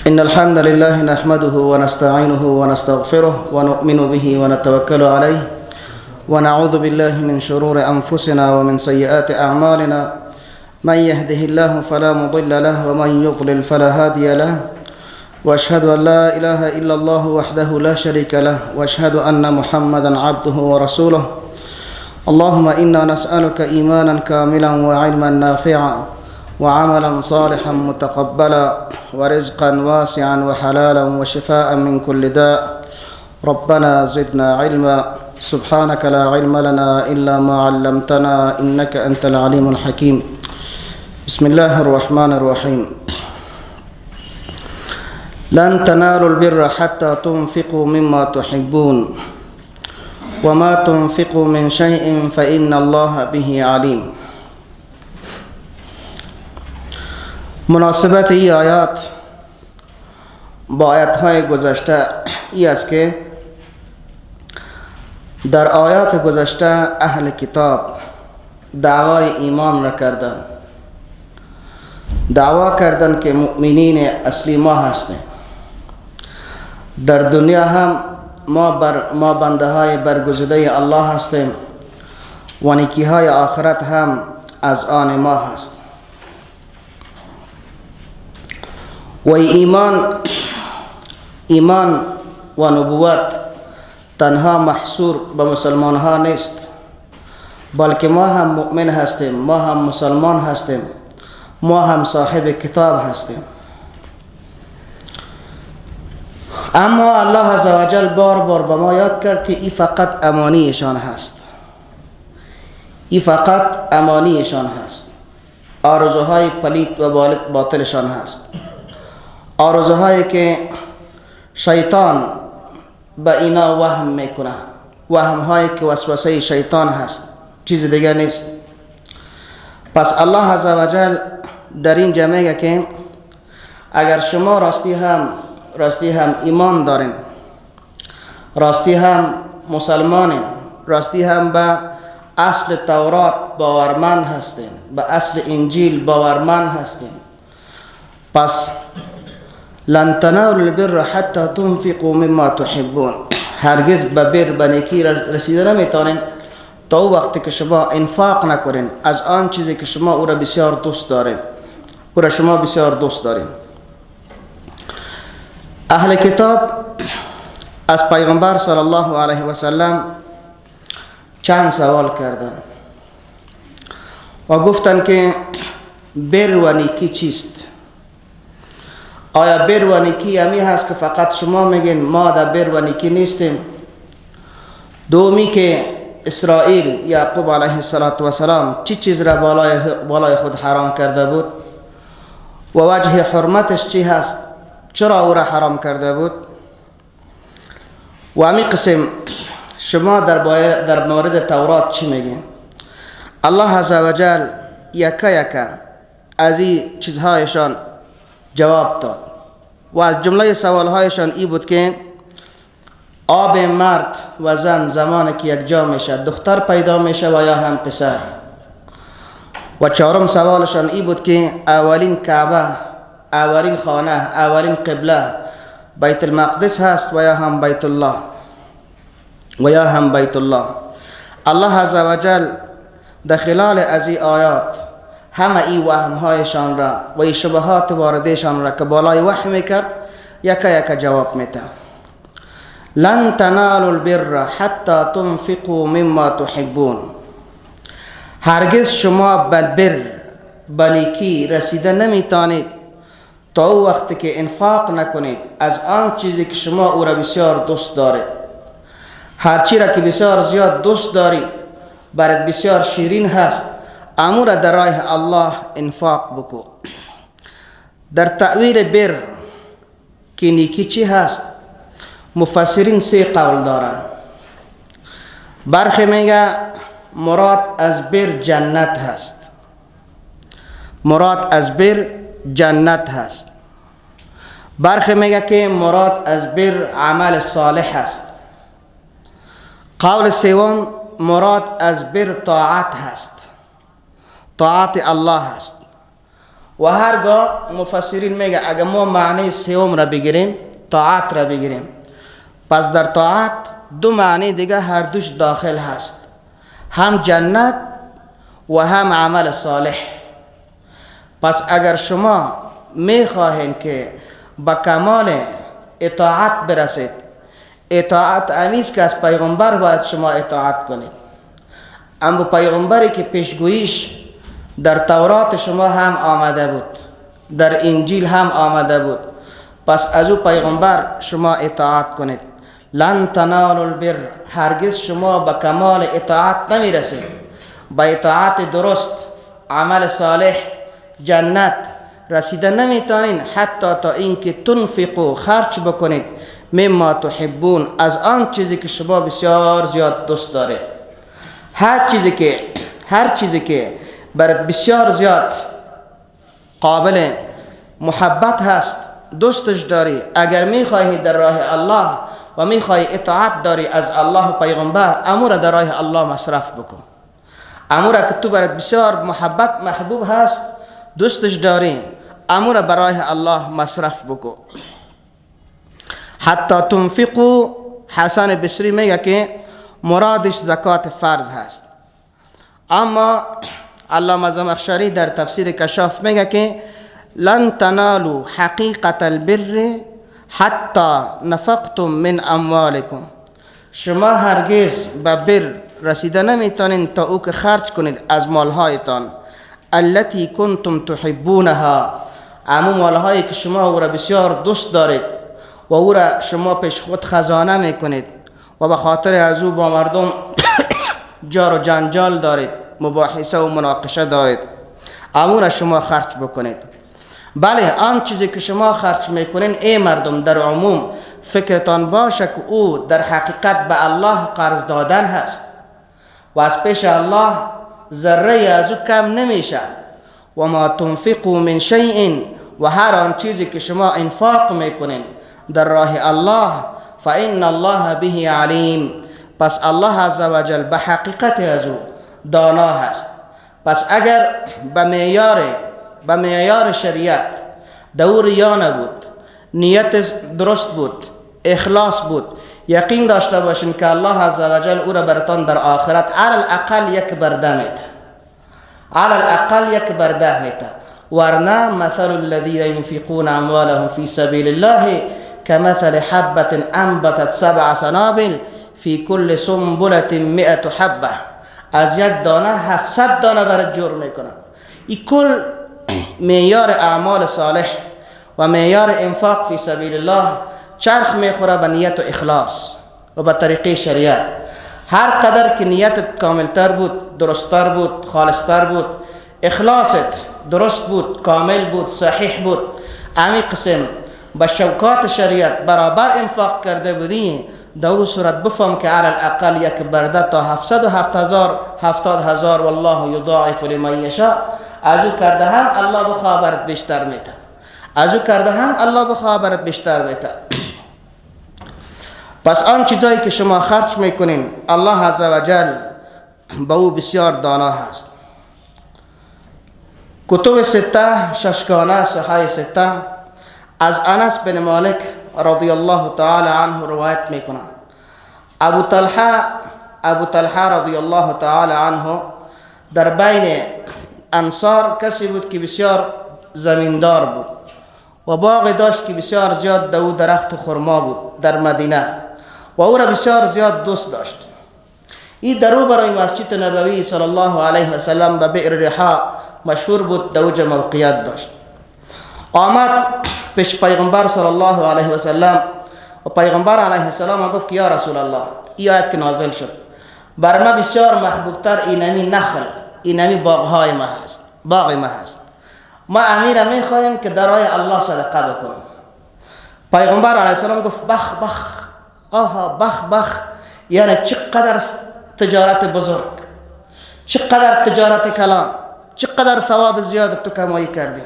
إن الحمد لله نحمده ونستعينه ونستغفره ونؤمن به ونتوكل عليه ونعوذ بالله من شرور أنفسنا ومن سيئات أعمالنا من يهده الله فلا مضل له ومن يضلل فلا هادي له وأشهد أن لا إله إلا الله وحده لا شريك له وأشهد أن محمدا عبده ورسوله اللهم إنا نسألك إيمانا كاملا وعلما نافعا وعملا صالحا متقبلا ورزقا واسعا وحلالا وشفاء من كل داء ربنا زدنا علما سبحانك لا علم لنا إلا ما علمتنا إنك أنت العليم الحكيم بسم الله الرحمن الرحيم لن تنالوا البر حتى تنفقوا مما تحبون وما تنفقوا من شيء فإن الله به عليم مناسبت ای آیات با آیات‌های گذشته ای است که در آیات گذشته اهل کتاب دعوای ایمان را کردند، دعوا کردند که مؤمنین اصلی ما هستیم. در دنیا هم ما بنده های برگزیده الله هستیم و نیکی های آخرت هم از آن ما هست. و ایمان و نبوت تنها محصور به مسلمان ها نیست، بلکه ما هم مؤمن هستیم، ما هم مسلمان هستیم، ما هم صاحب کتاب هستیم. اما الله عزوجل بار بار به ما یاد کرد که این فقط امانیشان هست، این فقط امانیشان هست، آرزوهای پلید و باطلشان هست، آرزوهایی که شیطان به اینا وهم میکنه، وهمهایی که وسوسه شیطان هست، چیز دیگه نیست. پس الله عزوجل در اینجا میگه که اگر شما راستی هم ایمان دارین، راستی هم مسلمانین، راستی هم به اصل تورات باورمند هستین، به اصل انجیل باورمند هستین، پس لن تنالوا البر حتى تنفقوا مما تحبون، هرگز به بر به نیکی رسیده نمیتونین تا او وقتی که شما انفاق نکنین از آن چیزی که شما او را بسیار دوست دارین، او را شما بسیار دوست دارین. اهل کتاب از پیغمبر صلی الله علیه و سلم چند سوال کردند و گفتند که بر و نیکی چیست؟ آیا بر و نیکی همی هست که فقط شما میگین ما در بر و نیکی نیستیم؟ دومی که اسرائیل یعقوب علیه السلام چی چیز را بالای خود حرام کرده بود و وجه حرمتش چی هست؟ چرا او را حرام کرده بود؟ و همی قسم شما در مورد تورات چی میگین؟ الله عزوجل یکا از این چیزهایشان جواب داد و از جمله سوالهایشان ای بود که آب مرد و زن زمانی که یک جا میشه دختر پیدا میشه و یا هم پسر. و چهارم سوالشان ای بود که اولین کعبه، اولین خانه، اولین قبله بیت المقدس هست و یا هم بیت الله، و یا هم بیت الله. الله عزوجل در خلال از این آیات همه این وهمهایشان را و این شبهات واردشان را که بالای وحی میکرد یکا جواب میده. لن تنالوا البر حتى تنفقوا مما تحبون، هرگز شما به نیکی رسیده نمیتانید تا او وقتی که انفاق نکنید از آن چیزی که شما او را بسیار دوست دارید. هرچی را که بسیار زیاد دوست داری برات بسیار شیرین هست، امور در راه الله انفاق بکو. در تأویل بر که نیکی چی هست مفسرین سه قول دارن. برخی میگه مراد از بر جنت هست، مراد از بر جنت هست. برخی میگه که مراد از بر عمل صالح هست. قول سوم مراد از بر طاعت هست، طاعت الله هست. و هرگاه مفسرین میگه اگر ما معنی سوم را بگیریم، طاعت را بگیریم، پس در طاعت دو معنی دیگه هر دوش داخل هست، هم جنت و هم عمل صالح. پس اگر شما میخواهید که با کمال اطاعت برسید، اطاعت امیز که از پیغمبر باید شما اطاعت کنید. اما پیغمبری که پیشگوییش در تورات شما هم آمده بود، در انجیل هم آمده بود، پس از او پیغمبر شما اطاعت کنید. لن تنالوا البر، هرگز شما به کمال اطاعت نمیرسید. با اطاعت درست، عمل صالح، جنت رسیده نمیتونین حتی تا اینکه تنفقوا، خرچ بکنید، مما تحبون، از آن چیزی که شما بسیار زیاد دوست دارید. هر چیزی که برات بسیار زیاد قابل محبت هست، دوستش داری، اگر میخواهی در راه الله و میخواهی اطاعت داری از الله و پیغمبر، امور در راه الله مصرف بکن. امور که تو برات بسیار محبوب هست، دوستش داری، امور برای الله مصرف بکن. حتی تنفقوا، حسن بصری میگه که مرادش زکات فرض هست. اما علامه زمخشری در تفسیر کشاف میگه که لن تنالوا حقیقت البر حتی نفقتم من اموالکم، شما هرگز به بر رسیده نمیتونین تا او که خرج کنید از مالهایتان. التي کنتم تحبونها، اما مالهایی که شما او را بسیار دوست دارید و او را شما پیش خود خزانه میکنید و به خاطر از او با مردم جار و جنجال دارید، مباحثه و مناقشه دارید، اما را شما خرج بکنید. بله، آن چیزی که شما خرج میکنین ای مردم، در عموم فکرتان باشه که او در حقیقت به الله قرض دادن هست و از پیش الله ذره از او کم نمیشه. و ما تنفقوا من شیء، و هر آن چیزی که شما انفاق میکنین در راه الله، فإن الله به علیم، پس الله عز و جل به حقیقت از او دانا هست. پس اگر به معیار شریعت دور یا نبود، نیت درست بود، اخلاص بود، یقین داشته باشین که الله عز و جل او را براتان در آخرت علی الاقل یک برده میده. ورنه مثل الذین ينفقون اموالهم فی سبیل الله كمثل حبة انبتت 7 سنابل فی کل سنبلة 100 حبة، از یک دانه 700 دانه برات جور میکنه. این کل معیار اعمال صالح و معیار انفاق فی سبیل الله چرخ میخوره به نیت و اخلاص و به طریقه شریعت. هر قدر که نیتت کاملتر بود، درستتر بود، خالصتر بود، اخلاصت درست بود، کامل بود، صحیح بود، امی قسم با شوکات شریعت برابر انفاق کرده بودی، در او صورت بفهم که علی الاقل یک برده تا 770,000 والله یضاعف لمن یشاء، از او کرده هم الله بخواه بیشتر میده، از او کرده هم الله بخواه بیشتر میده. پس آن چیزایی که شما خرج میکنین الله عز و جل با او بسیار دانا هست. کتب سته، ششگانه، صحیح سته، از انس بن مالک رضی الله تعالی عنه روایت میکنه. ابو طلحه رضی الله تعالی عنه در بین انصار کسی بود که بسیار زمیندار بود و باغ داشت که بسیار زیاد دو درخت خرما بود در مدینه و او را بسیار زیاد دوست داشت. این درو برای مسجد نبوی صلی الله علیه و سلم به بئر رحا مشهور بود، دوجه موقعیت داشت. آمد پیش پیغمبر صلی الله علیه و سلم و پیغمبر علیه السلام گفت که یا رسول الله، این آیت که نازل شد بر ما بسیار محبوبتر اینمی نخل، اینمی باغ ما هست، ما امیر میخواهیم که در راه الله صدقه بکنیم. پیغمبر علیه السلام گفت بخ بخ، آها بخ بخ، یعنی چقدر تجارت بزرگ، چقدر تجارت کلان، چقدر ثواب زیاد تو کمایی کردی.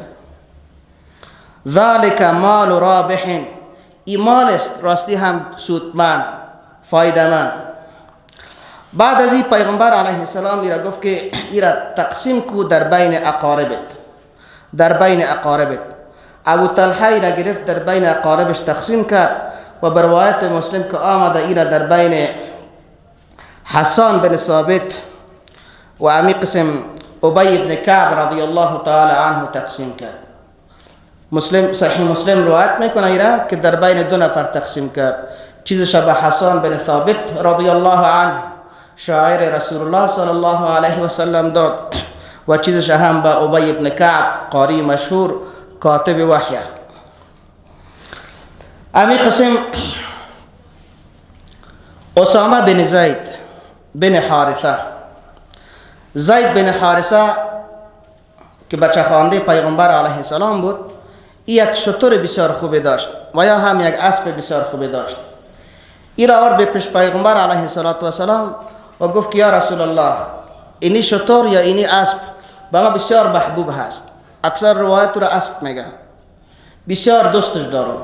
ذالک مال رابح، این مال است راستی هم سودمند، فایده‌مند. بعد از این پیغمبر علیه السلام ایرا گفت که ایرا تقسیم کو در بین اقاربت، در بین اقاربت. ابو طلحه را گرفت در بین اقاربش تقسیم کرد و بر روایت مسلم که آمده اینا در بین حسان بن ثابت و امی قسم ابی بن کعب رضی الله تعالی عنه تقسیم کرد. مسلم صحیح مسلم روایت میکنه اینا که در بین دو نفر تقسیم کرد. چیزش به حسان بن ثابت رضی الله عنه شاعر رسول الله صلی الله علیه و سلم داد و چیزش هم به ابی بن کعب قاری مشهور کاتب وحی. امی قسم اسامه بن زید بن حارثه. زید بن حارثه که بچه خوانده پیغمبر علیه السلام بود، یک شتر بسیار خوبی داشت و یا هم یک اسب بسیار خوبی داشت. این را آورد به پیش پیغمبر علیه السلام و گفت که یا رسول الله، اینی شتر یا اینی اسب به ما بسیار محبوب هست. اکثر روایت را اسب میگن، بسیار دوستش دارم.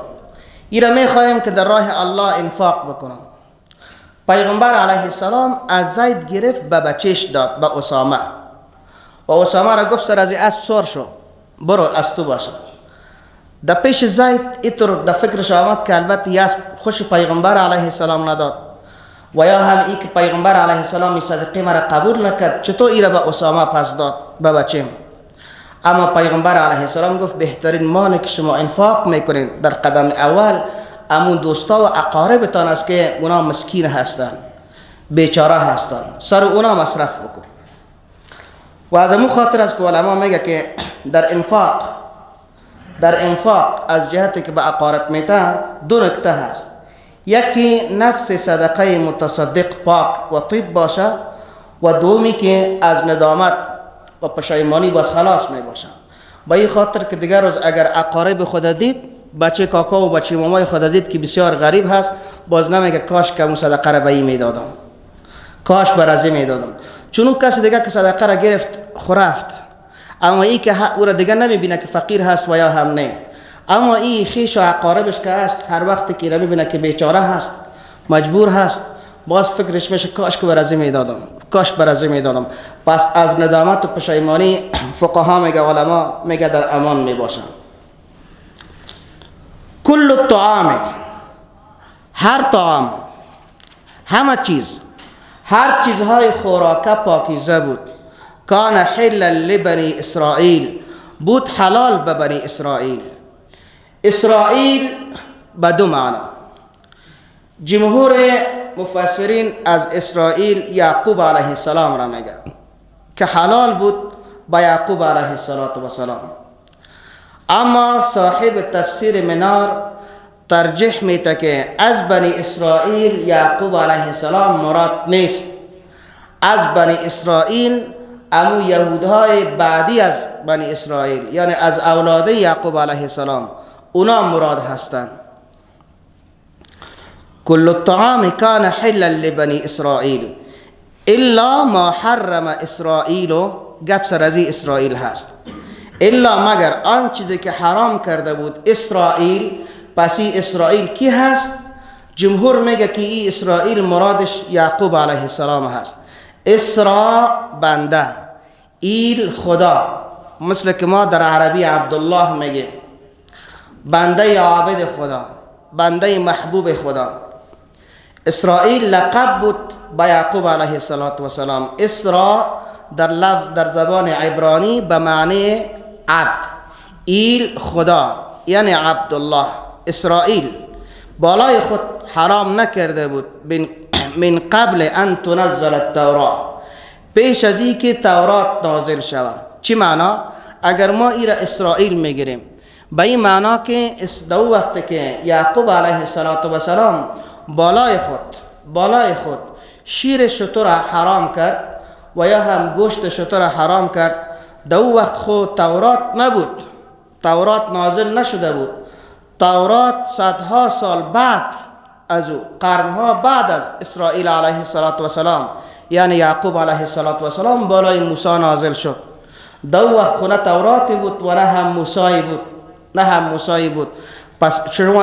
این را میخواهیم که در راه الله انفاق بکنم. پیغمبر علیه السلام از زید گرفت به بچهش داد، به اسامه. و اسامه را گفت سر از اسب سوار شو، برو از تو باشه. در پیش زید اینطور در فکرش آمد که البته یه اسب خوش پیغمبر علیه السلام نداد و یا هم ای که پیغمبر علیه السلام این صدقه مرا قبول نکرد، چطور ای را به اسامه پس داد به بچه؟ اما پیغمبر علیه السلام گفت بهترین مالی که شما انفاق میکنین در قدم اول امون دوستا و اقاربتان است که اونا مسکین هستند، بیچاره هستند، سر اونا مصرف بکن. و از امون خاطر است که علما میگه که در انفاق از جهتی که به اقارب میته دو نکته هست. یکی نفس صدقه متصدق پاک و طیب باشه و دومی که از ندامت و پشیمانی باز خلاص می باشه. با این خاطر که دیگر روز اگر اقارب خود دید، بچه کاکا و بچه مامای خود دید که بسیار غریب هست، باز نمیگه کاش که اون صدقه را به این میدادم، کاش برازی میدادم. چون اون کسی دیگر که صدقه را گرفت خورفت، اما این که او را دیگر نمیبینه که فقیر هست و یا هم نه. اما این خیش و اقاربش که هست، هر وقتی که نمیبینه که بیچاره هست، مجبور هست، باز فکرش میشه کاش که برازی میدادم، کاش برازی میدادم. پس از ندامت و پشیمانی فقها میگه، علما میگه در امان میباشن. کل الطعام، هر طعام، همه چیز، هر چیزهای خوراکه پاکیزه بود. کان حلا لبنی اسرائیل، بود حلال به بنی اسرائیل. اسرائیل به دو معنا. جمهور مفسرین از اسرائیل یعقوب علیه السلام را میگن که حلال بود با یعقوب علیه السلام. اما صاحب تفسیر منار ترجیح میده که از بنی اسرائیل یعقوب علیه السلام مراد نیست. از بنی اسرائیل امو یهودهای بعدی از بنی اسرائیل، یعنی از اولاد یعقوب علیه السلام، اونا مراد هستند. کل الطعام کان حلا لبنی اسرائیل الا ما حرم اسرائیل. گپ سر از اسرائیل هست، الا مگر آن چیزی که حرام کرده بود اسرائیل. پس این اسرائیل کی هست؟ جمهور میگه که این اسرائیل مرادش یعقوب علیه السلام هست. اسرا بنده، ایل خدا، مثل که ما در عربی عبدالله میگیم، بنده عابد خدا، بنده محبوب خدا. اسرائیل لقب بود با یعقوب علیه السلام. اسرا در زبان عبرانی به معنی عبد، ایل خدا یعنی عبدالله. اسرائیل بالای خود حرام نکرده بود من قبل ان تنزل التوراة، پیش از این که تورات نازل شود. چی معنا؟ اگر ما این را اسرائیل میگیریم به این معنا که دو وقتی که یعقوب علیه السلام بالای خود شیر شتر حرام کرد و یا هم گوشت شتر حرام کرد، دو وقت خود تورات نبود، تورات نازل نشده بود. تورات صدها سال بعد از او، قرنها بعد از اسرائیل علیه السلام یعنی یعقوب علیه السلام بالای موسی نازل شد. دو وقت نه توراتی بود و نه هم موسی بود. پس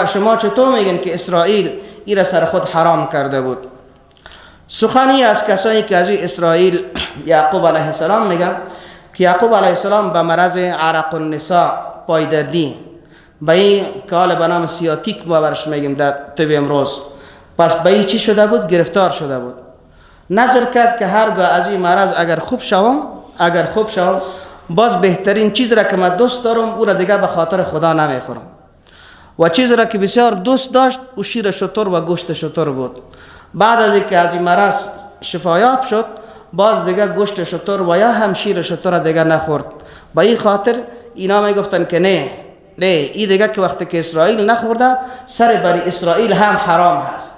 شما چطور میگن که اسرائیل این را سر خود حرام کرده بود؟ سخنی از کسانی که از اسرائیل یعقوب علیه السلام میگن که یعقوب علیه السلام به مرض عرق النساء پایدردی به این کال به نام سیاتیک ما برش میگیم در طب امروز، پس به این چی شده بود؟ گرفتار شده بود. نظر کرد که هرگاه از این مرض اگر خوب شوم باز بهترین چیز را که من دوست دارم او را دیگه به خاطر خدا نمیخورم. و چیز را که بسیار دوست داشت او شیر شتر و گوشت شتر بود. بعد از اینکه از این مرض شفایاب شد باز دیگه گوشت شتر و یا هم شیر شتر دیگه نخورد. به این خاطر اینا میگفتن که نه این دیگه که وقتی که اسرائیل نخورده سر بر اسرائیل هم حرام هست.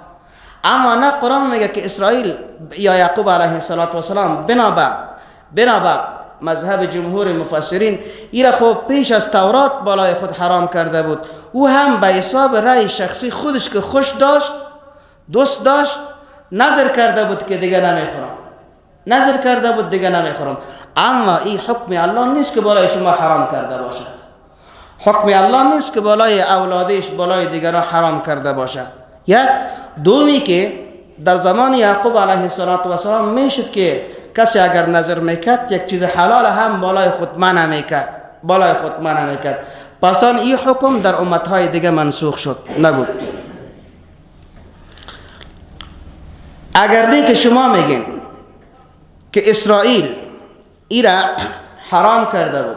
اما نه، قرآن میگه که اسرائیل یا یعقوب علیه السلام بنابر مذهب جمهور مفسرین ایره خوب پیش از تورات بالای خود حرام کرده بود. او هم به حساب رأی شخصی خودش که خوش داشت دوست داشت نظر کرده بود که دیگه نمیخورم. اما این حکم الله نیست که بالای شما حرام کرده باشد. حکم الله نیست که بالای اولادش بالای دیگران حرام کرده باشد. یک دومی که در زمان یعقوب علیه السلام میشد که کسی اگر نظر میکرد یک چیز حلال هم بالای خود منع میکرد. پس این حکم در امتهای دیگه منسوخ شد نبود. اگر دی که شما میگین که اسرائیل ایرا حرام کرده بود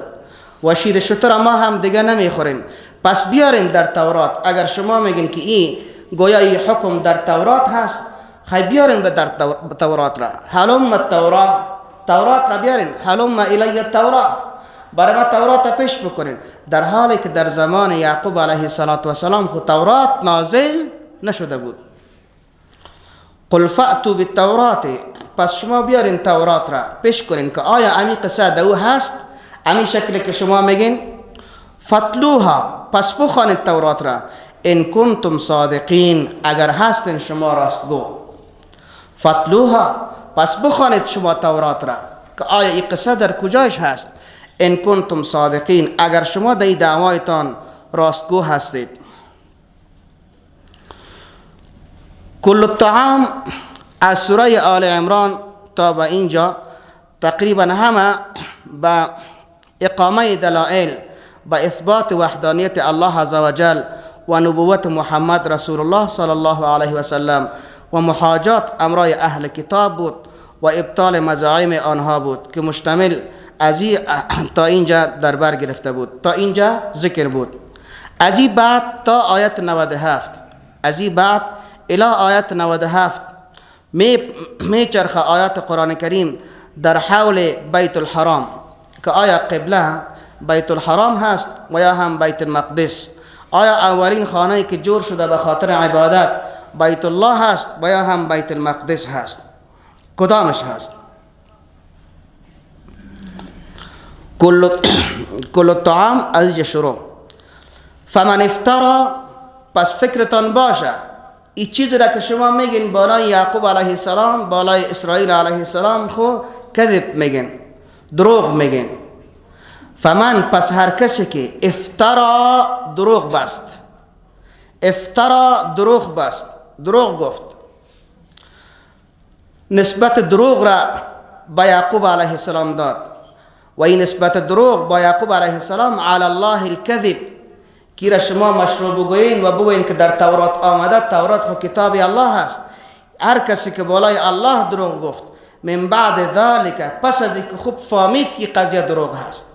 و شیر شتر ما هم دیگه نمیخوریم، پس بیارین در تورات. اگر شما میگین که این گویا این حکم در تورات هست، خیلی بیارین به در تورات را. حلم تورات را بیارین. حلم الی التورات، برای ما تورات را پیش بکنین. در حالی که در زمان یعقوب علیه السلام خود تورات نازل نشده بود. قل فأتوا بالتورات، پس شما بیارین تورات را پیش کنین که آیا امی قصه دو هست، امی شکل که شما میگین. فتلوها، پس بخوانید تورات را. ان کنتم صادقین، اگر هستین شما راستگو. فتلوها، پس بخوانید شما تورات را که آیا این قصه در کجایش هست. ان کنتم صادقین، اگر شما در این دعوایتان راستگو هستید. کل الطعام از سوره آل عمران تا به اینجا تقریبا همه با اقامه دلائل با اثبات وحدانیت الله عزوجل و نبوت محمد رسول الله صلی الله علیه و سلم و محاجات امرای اهل کتاب بود و ابطال مزاعم آنها بود که مشتمل از تا اینجا در بر گرفته بود، تا اینجا ذکر بود. از این بعد تا آیت 97، از این بعد الی آیت 97 می چرخ آیات قرآن کریم در حول بیت الحرام که آیا قبله بیت الحرام هست و یا هم بیت المقدس. آیا اولین خانه‌ای که جور شده به خاطر عبادت بیت الله هست و یا هم بیت المقدس هست؟ کدامش هست؟ کل الطعام از شروع. فمن افترا، پس فکرتان باشه این چیز را که شما میگین بالای یعقوب علیه السلام بالای اسرائیل علیه السلام خو کذب میگین، دروغ میگین. فمن، پس هر کسی که افترا دروغ بست، دروغ گفت، نسبت دروغ را با یعقوب علیه السلام داد و این نسبت دروغ با یعقوب علیه السلام علی الله الکذب کی را شما مشروع بگویین و بگویین که در تورات آمده، تورات خود کتاب الله هست. هر کسی که بالای الله دروغ گفت من بعد ذالک، پس از اینکه خوب فهمید که قضیه دروغ هست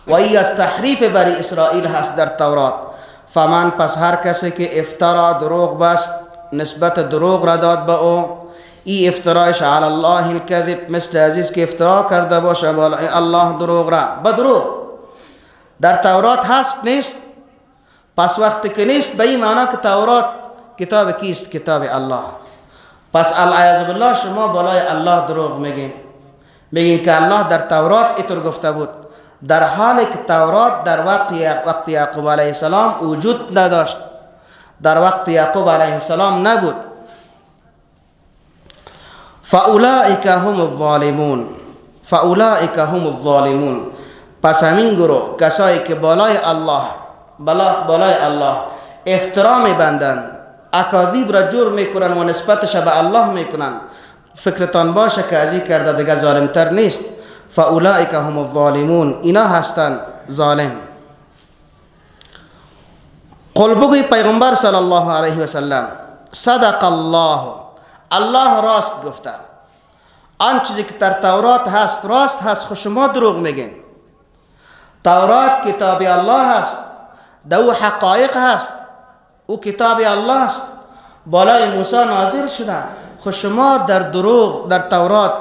و این از تحریف بری اسرائیل هست در تورات. فمن، پس هر کسی که افترا دروغ بست، نسبت دروغ را داد به او، این افترایش علی الله الکذب، مثل عزیز که افترا کرده باشه بالای الله دروغ را به دروغ. در تورات هست نیست؟ پس وقتی که نیست به این معنی که تورات کتاب کیست؟ کتاب الله. پس العیاذ بالله شما بالای الله دروغ میگین که الله در تورات اینطور گفته بود، در حالی که تورات در وقت یعقوب علیه السلام وجود نداشت، در وقت یعقوب علیه السلام نبود. فاولئک هم الظالمون، پس همین گروه کسایی که بالای الله افترا میبندن، اکاذیب را جور میکنن و نسبتش به الله میکنن، فکرتان باشه که از این کرده دیگه ظالمتر نیست. فاولئک هم الظالمون، اینا هستند ظالم. قل بگوی پیغمبر صلی الله علیه و سلم صدق الله، الله راست گفته. آن چیزی که در تورات هست راست هست، خود شما دروغ میگین. تورات کتاب الله هست، دو حقایق هست، او کتاب الله است، بالای موسی نازل شده. خود شما در تورات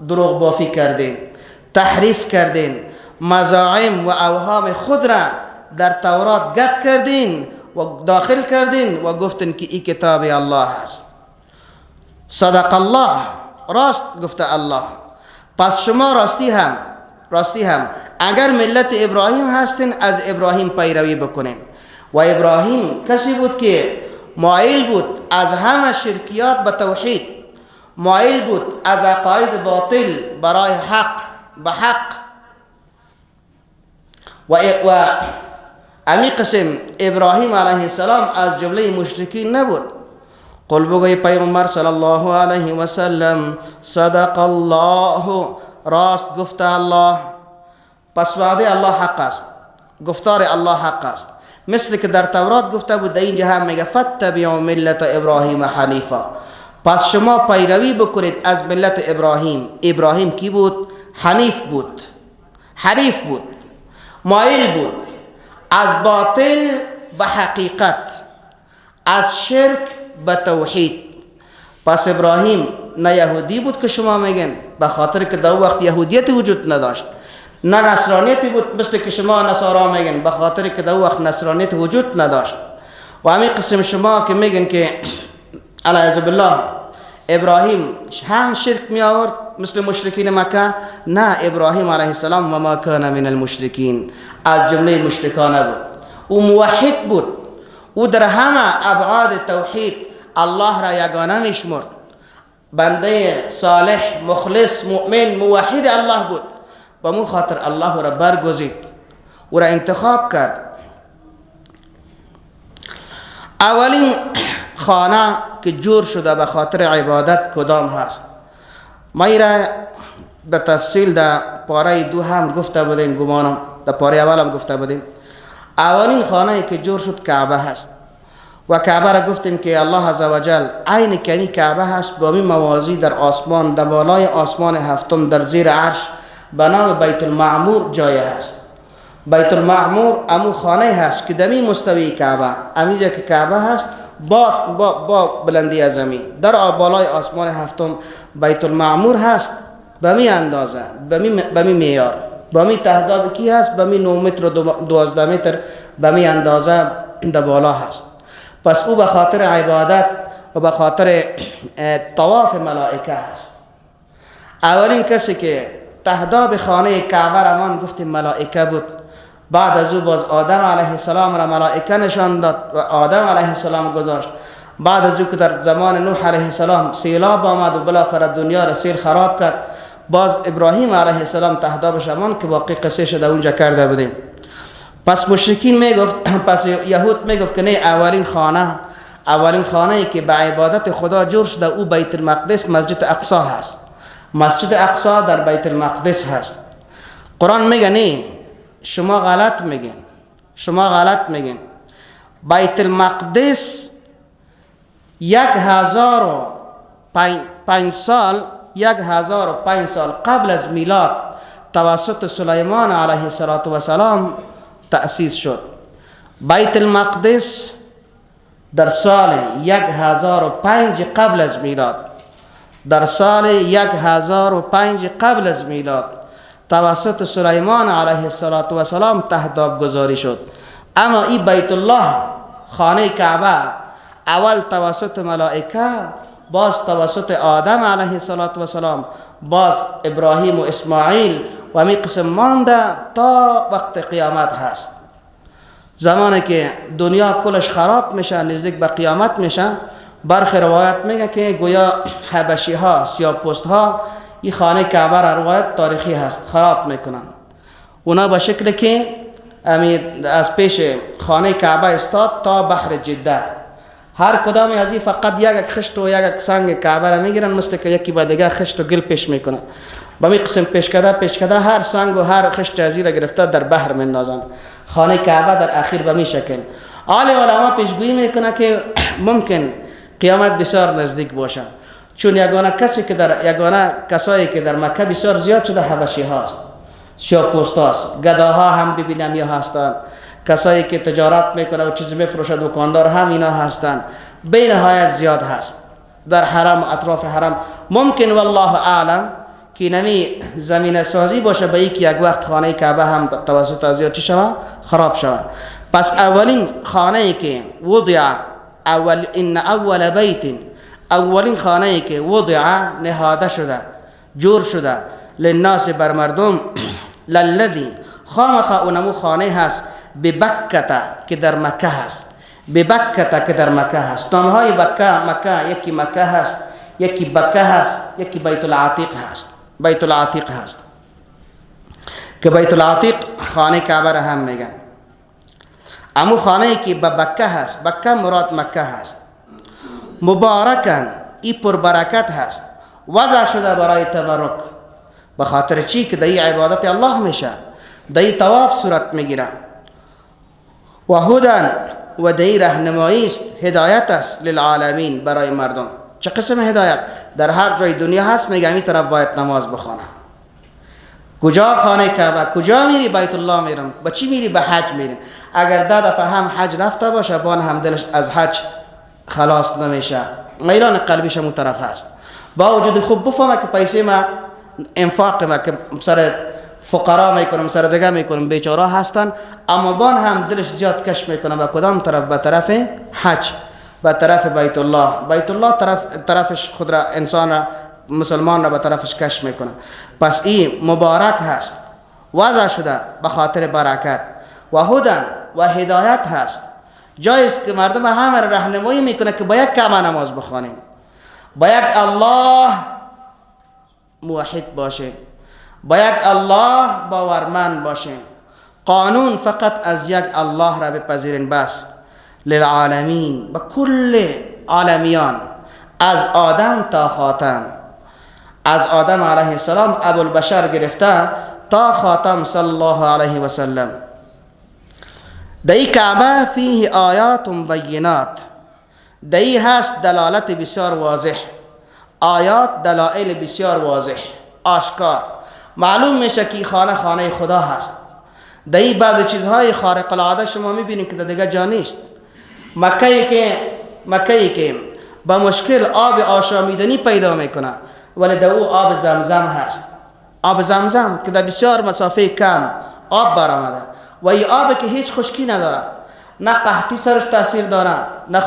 دروغ بافی کردین، تحریف کردین، مزاعم و اوهام خود را در تورات گت کردین و داخل کردین و گفتین که این کتاب الله است. صدق الله، راست گفته الله. پس شما راستی هم اگر ملت ابراهیم هستین از ابراهیم پیروی بکنین. و ابراهیم کسی بود که مایل بود از همه شرکیات به توحید، مایل بود از عقاید باطل برای حق به حق. و امی قسم ابراهیم علیه السلام از جمله مشرکین نبود. قل بگوی پیغمبر صلی الله علیه و سلم صدق الله، راست گفته الله. پس وعده الله حق است، گفتار الله حق است. مثل که در تورات گفته بود، در این جهه میگه فاتبعوا ملت ابراهیم حنیفا. پس شما پیروی بکنید از ملت ابراهیم. ابراهیم کی بود؟ حنیف بود، حریف بود، مایل بود از باطل به حقیقت، از شرک به توحید. پس ابراهیم نه یهودی بود که شما میگن، به خاطر که در وقت یهودیت وجود نداشت. نه نصرانیتی بود مثل که شما نصارا میگن، به خاطر که در وقت نصرانیت وجود نداشت. و همین قسم شما که میگن که علیه بالله ابراهیم هم شرک می آورد مثل مشرکین مکه، نه، ابراهیم علیه السلام و ما کان من المشرکین، از جمله مشرکان بود. او موحد بود، او در همه ابعاد توحید الله را یگانه می شمرد. بنده صالح، مخلص، مؤمن، موحد الله بود. و مو خاطر الله را برگزید، او را انتخاب کرد. اولین خانه که جور شده به خاطر عبادت کدام هست؟ ما را به تفصیل در پاره دو هم گفته بودیم، گمانم در پاره اول هم گفته بودیم. اولین خانه که جور شد کعبه هست. و کعبه را گفتیم که الله عزوجل عین کمی کعبه هست با می موازی در آسمان، در بالای آسمان هفتم در زیر عرش به نام بیت المعمور جای هست. بیت المعمور امو خانه هست که دمی مستوی کعبه، امیجا که کعبه هست با بلندی از زمین در بالای آسمان هفتم بیت المعمور هست. به می اندازه، به می میار، به می تهداب کی هست؟ به می 9 متر و 12 متر به می اندازه در بالا هست. پس او به خاطر عبادت و به خاطر طواف ملائکه هست. اولین کسی که تهداب خانه کعبه را من گفتیم ملائکه بود. بعد از او باز آدم علیه السلام را ملائکه نشان داد و آدم علیه السلام گذاشت. بعد از او که در زمان نوح علیه السلام سیلاب آمد و بالاخره دنیا را سیل خراب کرد، باز ابراهیم علیه السلام تهدابش امان که باقی قصه شده اونجا کرده بودیم. پس مشرکین میگفت، پس یهود میگفت که نه، اولین خانه ای که به عبادت خدا جور شده او بیت المقدس، مسجد اقصا هست. مسجد اقصا در بیت المقدس هست. قرآن میگه نه، شما غلط میگین. بیت المقدس 1005 سال قبل از میلاد توسط سلیمان علیه السلام تأسیس شد. بیت المقدس در سال 1005 قبل از میلاد، در سال 1005 قبل از میلاد توسط سلیمان علیه السلام تهداب گذاری شد. اما این بیت الله، خانه کعبه، اول توسط ملائکه، باز توسط آدم علیه السلام، باز ابراهیم و اسماعیل و می قسم مانده تا وقت قیامت هست. زمانی که دنیا کلش خراب میشه، نزدیک به قیامت میشه، برخی روایت میگه که گویا حبشی ها یا پست ها این خانه کعبه را، روایت تاریخی هست، خراب میکنن. اونا به شکل که از پیش خانه کعبه استاد تا بحر جده، هر کدام از این فقط یک خشت و یک سنگ کعبه را میگیرن، مثل که یکی با دیگر خشت و گل پیش میکنن. با می قسم پیشکده هر سنگ و هر خشت ازی را گرفته در بحر میندازند. خانه کعبه در اخیر به می شکل. عالم علما پیشگویی میکنه که ممکن قیامت بسیار نزدیک باشه، چون یگانه کسایی که در مکه بسیار زیاد شده حبشی هاست، سیاه‌پوست هاست، گداها هم ببینم یا هستند، کسایی که تجارت میکنه و چیزی میفروشد دکاندار هم اینا هستند، به نهایت زیاد هست در حرم، اطراف حرم. ممکن والله اعلم که نمی زمین سازی باشه به یک وقت خانه کعبه هم توسط ازیاد چی شود؟ خراب شود. پس اولین خانه ای که وضع اول بیت، اولین خانه ای که وضع نهاده شده، جور شده للناس بر مردم، للذی خامخ اونمو خانه هست ببکه که در مکه هست، ببکه که در مکه هست. نامهای مکه یکی مکه هست، یکی بکه هست، یکی بیت العتیق هست. بیت العتیق هست که بیت العتیق خانه کعبه را هم میگن. امو خانه که به بکه هست، بکه مراد مکه هست. مبارکن ای پر برکت هست، وضع شده برای تبرک. به خاطر چی؟ که دایی عبادت الله میشه، دایی طواف صورت میگیره. و هدن و دایی رهنمایی است، هدایت است للعالمین برای مردم. چه قسم هدایت؟ در هر جای دنیا هست میگه این طرف باید نماز بخونه. کجا خانه کعبه؟ کجا میری؟ بیت الله میرم. با چی میری؟ به حج میری. اگر ده دفعه هم حج رفته باشه بان هم دلش از حج خلاص نمیشه، میلان قلبیش هم طرف هست. با وجود خوب بفهمه که پیسه ما انفاق ما که سر فقرا میکنم، سر دیگه میکنم، بیچاره هستن، اما بان هم دلش زیاد کش میکنه به کدام طرف؟ به طرف حج، به طرف بیت الله. بیت الله طرفش خود را انسان را، مسلمان را به طرفش کش میکنه. پس این مبارک هست، وضع شده به خاطر برکت. و هدن و هدایت هست، جایست که مردم همه را راهنمایی میکنه که با یک کعبه نماز بخوانیم، با یک الله موحد باشین، با یک الله باورمند باشین. قانون فقط از یک الله را بپذیرین بس. للعالمین، به کل عالمیان، از آدم تا خاتم، از آدم علیه السلام ابوالبشر گرفته تا خاتم صلی الله علیه و سلم. دای کعبه فیه آیات بینات، دای هست دلالت بسیار واضح، آیات دلائل بسیار واضح آشکار. معلوم میشه که خانه خدا هست. دای بعضی چیزهای خارق العاده شما میبینید که دیگه جا نیست. مکه‌ای که با مشکل آب آشامیدنی پیدا میکنه، ولی دو آب زمزم هست. آب زمزم که در بسیار مسافه کم آب برآمده و این آب که هیچ خشکی نداره، نه قحطی سرش تاثیر داره، نه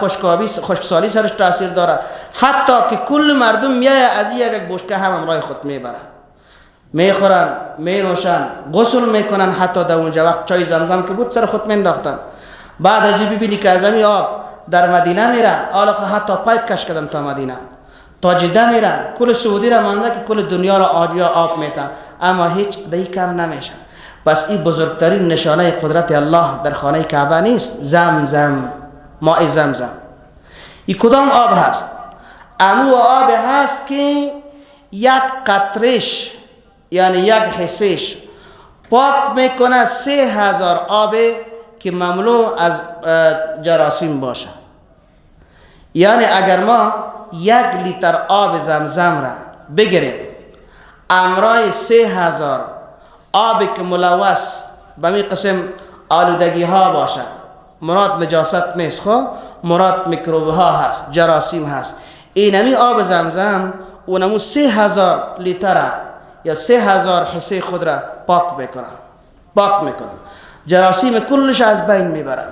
خشکسالی سرش تاثیر داره، حتی که کل مردم میای از یک بشکه هم امرای خود میبرن، میخورن، مینوشن، غسل میکنن. حتی در اونجا وقت چای زمزم که بود سر خود مینداختن. بعد از این ببینی که از این آب در مدینه میره، حتی پایپ کش کردن تا مدینه، تا جده میره، کل سعودی را مانده که کل دنیا را آب میتن، اما هیچ دهی کم نمیشه. پس این بزرگترین نشانه قدرت الله در خانه کعبه نیست؟ زمزم، ماء زمزم. این کدام آب هست؟ امو آب هست که یک قطرش یعنی یک حصهش پاک میکنه 3000 آب که مملو از جراثیم باشه. یعنی اگر ما 1 لیتر آب زمزم را بگیریم، امرای 3000 آبی که ملوث به می قسم آلودگی ها باشه، مراد نجاست نیست، خب مراد میکروب ها هست، جراثیم هست. اینمی آب زمزم اونمو 3000 لیتر یا 3000 حصه خود را پاک میکنه، جراثیم کلش از بین میبره.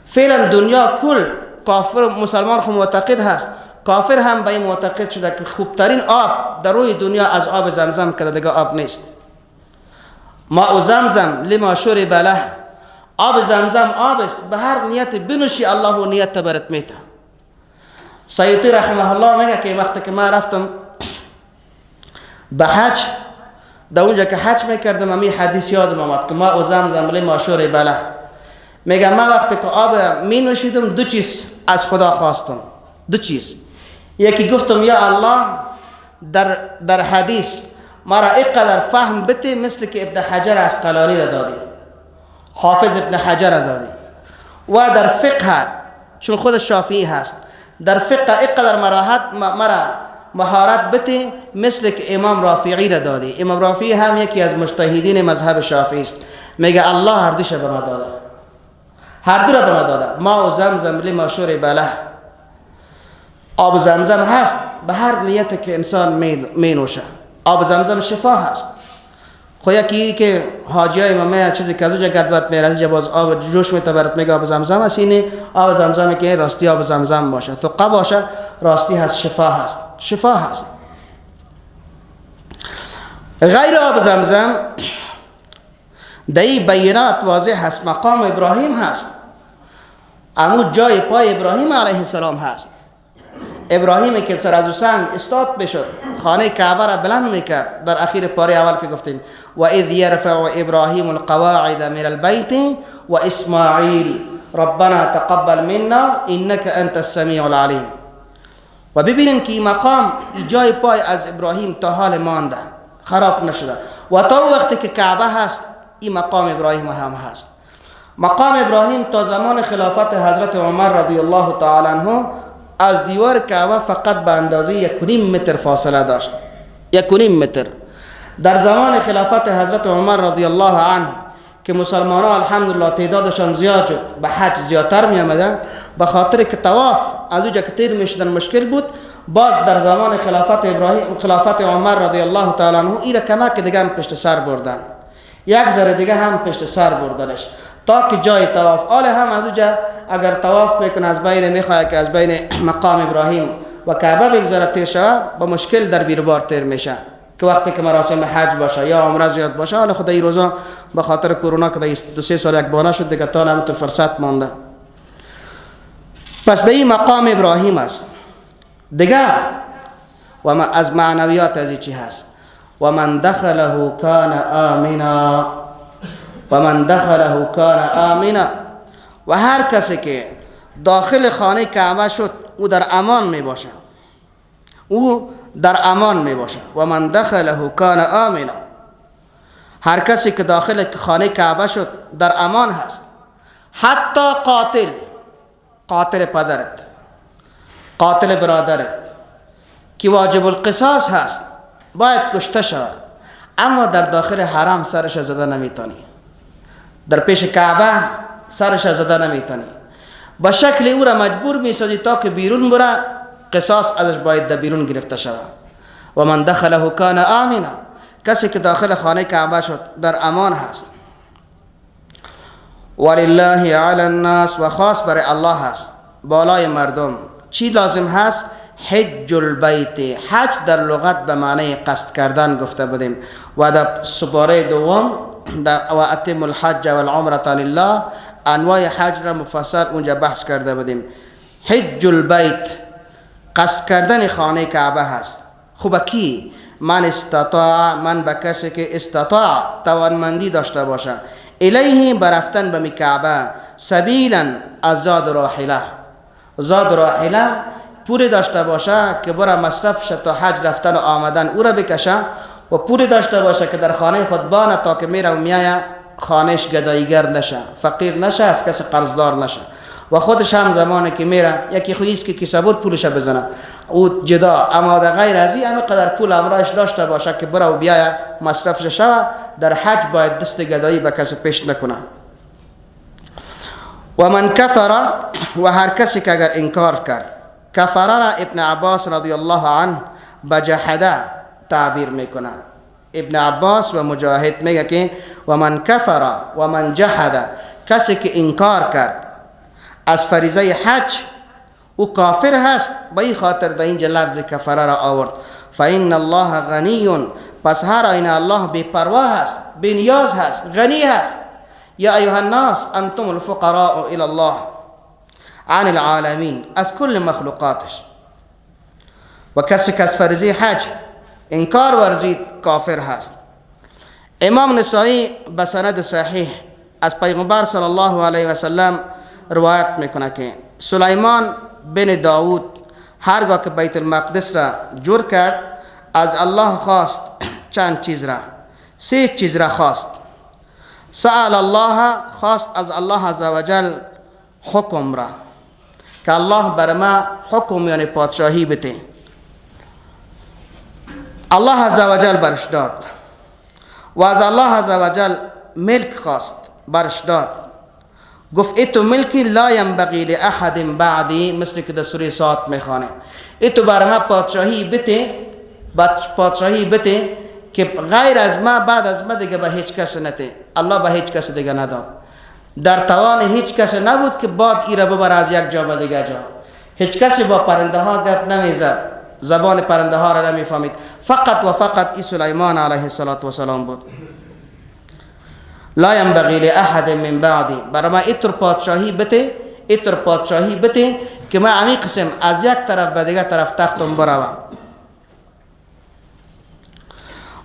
فعلا دنیا کل کافر مسلمان خود معتقد هست، کافر هم به این معتقد شده که خوبترین آب در روی دنیا از آب زمزم که دیگه آب نیست. ماء زمزم لما شرب له، آب زمزم آب است، به هر نیت بنوشی الله نیت برات میته. سیوطی رحمه الله میگه که وقتی که ما رفتم به حج، در اونجا که حج میکردم امی حدیث یادم آمد که ماء زمزم لما شرب له. میگه ما وقتی که آب می نوشیدم 2 چیز از خدا خواستم، 2 چیز. یکی گفتم یا الله در حدیث مرا اینقدر فهم بده مثل که ابن حجر عسقلانی را دادی، حافظ ابن حجر را دادی. و در فقه چون خود شافعی هست، در فقه اینقدر مرا مهارت بده مثل که امام رافعی را دادی. امام رافعی هم یکی از مجتهدین مذهب شافعی است. میگه الله هر دوش به ما داده، هر دو را به ما داده. ما و زمزم لما شرب له، آب زمزم هست به هر نیت که انسان می نوشه. آب زمزم شفا هست. خو یکی که حاجی های امامه چیزی که از اونجا گدوت میرزی جب از آب جوش میتبرد میگه آب زمزم هست. اینه آب زمزمی که راستی آب زمزم باشه، ثقه باشه، راستی هست، شفا هست، شفا هست. غیر آب زمزم دایی بینات واضح هست. مقام ابراهیم هست، امو جای پای ابراهیم علیه السلام هست. ابراهیمی که سر از سنگ استاد بشد، خانه کعبه را بلند میکرد. در اخیر پاره اول که گفتیم و اذ یرفع ابراهیم القواعد من البیت و اسماعیل ربنا تقبل منا انک انت السمیع العلیم. و ببینین که مقام جای پای از ابراهیم تا حال مانده، خراب نشده. و تا وقتی که کعبه هست این مقام ابراهیم هم هست. مقام ابراهیم تا زمان خلافت حضرت عمر رضی الله تعالی عنه از دیوار کعبه فقط به اندازه 1.5 متر فاصله داشت. 1.5 متر. در زمان خلافت حضرت عمر رضی الله عنه که مسلمانان الحمدلله تعدادشان زیاد شد، به حج زیادتر می آمدن، به خاطر که طواف از اونجا که تیر می شدن مشکل بود، باز در زمان خلافت عمر رضی الله تعالی عنه این کمک دیگه هم پشت سر بردن، یک ذره دیگه هم پشت سر بردنش تا که جای طواف آله هم از اونجا اگر طواف بکنه از بین میخواه که از بین مقام ابراهیم و کعبه بگذره تیر شود، با مشکل در بیربار تیر میشه که وقتی که مراسم حج باشه یا عمره زیاد باشه. حالا خدا این روزا به خاطر کرونا که 2-3 سال یک بانه شد دیگه تا هم تو فرصت مانده. پس این مقام ابراهیم است دیگه. و از معنویات از چی هست؟ و من دخله کان آمنا، و من دخله کان آمنا. و هر کسی که داخل خانه کعبه شد او در امان می باشه، او در امان می باشه. و من دخله کان آمنا، هر کسی که داخل خانه کعبه شد در امان هست. حتی قاتل پدرت، قاتل برادرت که واجب القصاص هست، باید کشته شود، اما در داخل حرم سرش زده نمیتونی، در پیش کعبه سرش زده نمیتونی. با شکل او را مجبور میسازی تا که بیرون بره، قصاص ازش باید در بیرون گرفته شود. و من دخله کان آمنا، کسی که داخل خانه کعبه شد در امان هست. ولله علی الناس، و خاص برای الله هست، بالای مردم چی لازم هست؟ حج البیت. حج در لغت به معنی قصد کردن گفته بودیم و در سپاره دوم و اتم الحج والعمره لله انواع حج را مفصل اونجا بحث کرده بودیم. حج البیت قصد کردن خانه کعبه هست. خوب کی؟ من استطاع، من به کسی که استطاع توانمندی داشته باشه، الیه برفتن به کعبه، سبیلا از زاد راحله، زاد راحله پوری داشته باشه که برای مصرفش تا حج رفتن و آمدن او را بکشه، و پوری داشته باشه که در خانه خود بانه تا که میره و میایه خانهش گداییگر نشه، فقیر نشه، از کسی قرضدار نشه. و خودش هم زمانی که میره یکی خویست که کیسه بود پولش بزنه او جدا، اما در غیر از این قدر پول امرایش داشته باشه که بره و بیایه مصرفش شوه. در حج باید دست گدایی به کسی پیش نکنه. و من کفر، و هر کسی که اگر انکار کرد، کفر را ابن عباس رضی الله عنه بجحده تعبیر میکنه. ابن عباس و مجاهد میگه که و من کفر و من جحده، کسی که انکار کرد از فریضه حج او کافر هست. با این خاطر در اینجا لفظ کفر را آورد. فإن الله غنی، پس هر آینه الله بی پروا هست، بی نیاز هست، غنی هست. یا ایها الناس انتم الفقراء الى الله عن العالمین، از کل مخلوقاتش. و کسی که از فریضه حج انکار ورزید کافر هست. امام نسائی به سند صحیح از پیغمبر صلی الله علیه و سلم روایت میکنه که سلیمان بن داود هرگاه که بیت المقدس را جور کرد، از الله خواست چند چیز را، سه چیز را خواست. سأل الله، خواست از الله عزوجل حکم را که الله بر ما حکم یعنی پادشاهی بده. الله عزوجل برش داد. و از الله عزوجل ملک خواست، برش داد. گفت ایتو ملکی لا ینبغی لاحد بعدی، مثل که در سوره صاد میخوانه ایتو بر ما پادشاهی بده که غیر از ما، بعد از ما دیگه به هیچ کس نده. الله به هیچ کس دیگه نداد. در توان هیچ کس نبود که بعد ای را ببر از یک جا به دیگه جا. هیچ کسی با پرنده ها گپ نمیزد، زبان پرنده ها را نمیفهمید. فقط و فقط ای سلیمان علیه السلام بود. لا ینبغی لاحد من بعدی، برای ما ایتر پادشاهی بده که ما امی قسم از یک طرف به دیگه طرف تختم بروم.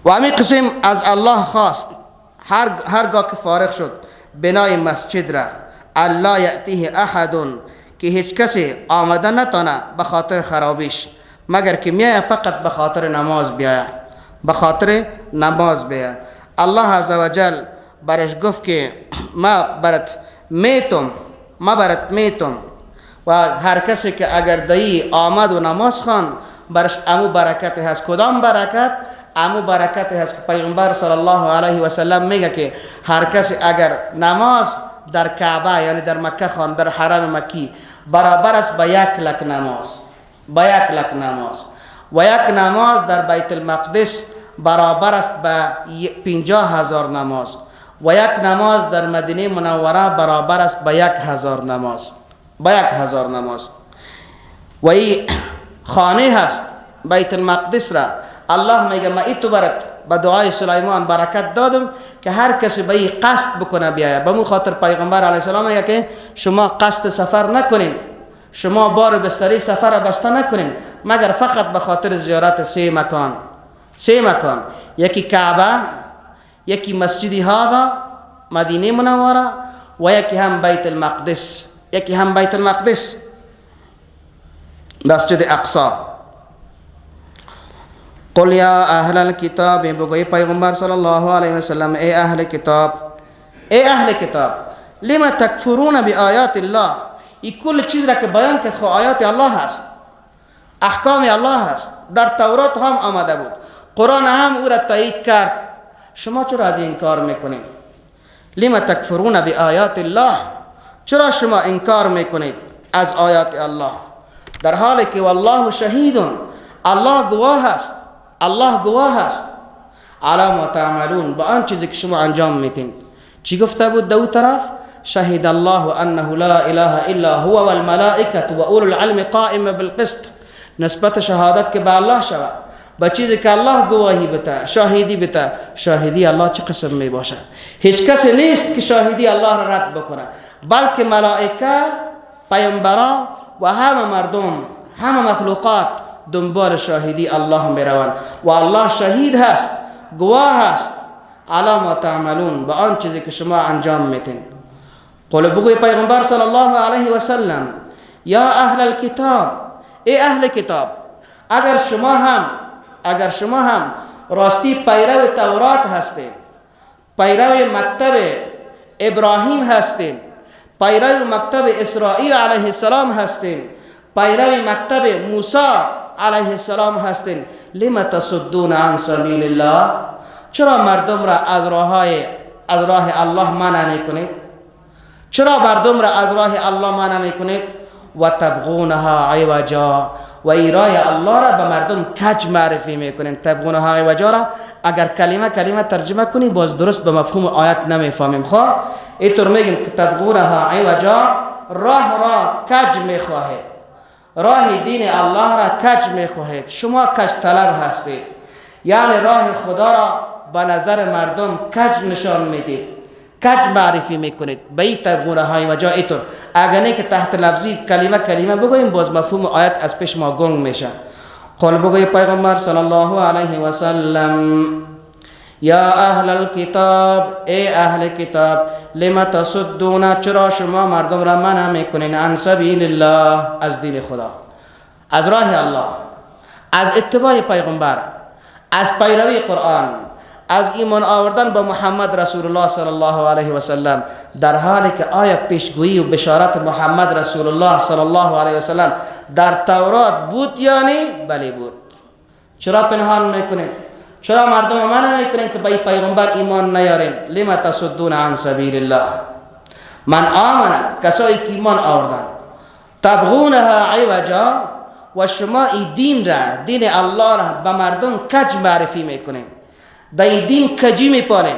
و امی قسم از الله خواست هرگاه که فارغ شد بنای مسجد را، الله یأتیه احد، که هیچ کسی آمده نتانه به خاطر خرابیش، مگر که میایه فقط به خاطر نماز بیایه. الله عزوجل برش گفت که ما برات میتم و هر کسی که اگر دایی آمد و نماز خوان برش امو برکت هست. کدام برکت؟ امو برکت هست که پیغمبر صلی الله علیه و سلم میگه که هر کسی اگر نماز در کعبه یعنی در مکه خوان، در حرم مکی، برابر است به 1,00,000 نماز. و یک نماز در بیت المقدس برابر است به 50,000 نماز. و یک نماز در مدینه منوره برابر است به 1,000 نماز. و این خانه هست بیت المقدس را الله میگه ما ایتو برات به دعای سلیمان برکت دادم که هر کسی به این قصد بکنه بیایه. به مو خاطر پیغمبر علیه السلام میگه که شما قصد سفر نکنین، شما بار بستری سفر بسته نکنین مگر فقط به خاطر زیارت سه مکان، یکی کعبه، یکی مسجد هذا مدینه منوره و یکی هم بیت المقدس، مسجد اقصا. قل یا اهل الكتاب، بگوی پیغمبر صلی الله علیه وسلم ای اهل کتاب لما تکفرون بآیات الله. این کل چیز را که بیان کرد خو آیات الله هست، احکام الله هست، در تورات هم آمده بود، قرآن هم او را تایید کرد. شما چرا از این کار میکنید؟ لما تکفرون بآیات الله، چرا شما انکار میکنید از آیات الله؟ در حالی که والله شهید، الله گواه است علی ما تعملون، با آن چیزی که شما انجام میتین. چی گفته بود دو طرف؟ شهد الله انه لا اله الا هو والملائکه و اولو العلم قائم بالقسط. نسبت شهادت که به الله شود، با چیزی که الله گواهی بده، شاهدی بده. شاهدی الله چه قسم می باشه؟ هیچ کسی نیست که شاهدی الله را رد بکنه، بلکه ملائکه، پیامبران و همه مردم، همه مخلوقات دنبال شاهدی الله می روند و الله شهید هست، گواه هست علی ما تعملون، با آن چیزی که شما انجام میتین. قل بگوی پیغمبر صلی الله علیه و سلم یا اهل الكتاب، ای اهل کتاب، اگر شما هم راستی پیرو تورات هستین، پیرو مکتب ابراهیم هستین، پیرو مکتب اسرائیل علیه السلام هستین، پیرو مکتب موسی علیه السلام هستین، لما تصدون عن سبیل الله، چرا مردم را از راه الله منع میکنید؟ چرا مردم را از راه الله منع میکنید؟ و تبغونها عوجا، و ایرای الله را به مردم کج معرفی میکنید. تبغونها عوجا را اگر کلمه ترجمه کنی باز درست به مفهوم آیت نمیفهمیم. خواه اینطور میگیم که تبغونها عوجا، راه را کج میخواهید، راه دین الله را کج میخواهید. شما کج طلب هستید، یعنی راه خدا را به نظر مردم کج نشان میدید، کج معرفی میکنید. به این تبغونها عوجا اینطور. اگر نه که تحت لفظی کلمه بگوییم باز مفهوم آیت از پیش ما گنگ میشه. قل بگوی پیغمبر صلی الله علیه و سلم یا اهل الكتاب، ای اهل کتاب، لما تصدون، چرا شما مردم را منع میکنین عن سبیل الله، از دین خدا، از راه الله، از اتباع پیغمبر، از پیروی قرآن، از ایمان آوردن به محمد رسول الله صلی الله علیه و سلم، در حالی که آیا پیشگویی و بشارت محمد رسول الله صلی الله علیه و سلم در تورات بود یا نه؟ بله بود. چرا پنهان میکنید؟ چرا مردم منع میکنید که به پیغمبر ایمان نیارین؟ لما تصدون عن سبیل الله؟ من آمن، کسایی که ایمان آوردن، تبغونها عوجا، و شما این دین را، دین الله را به مردم کج معرفی میکنین. در این دین کجی میپالین،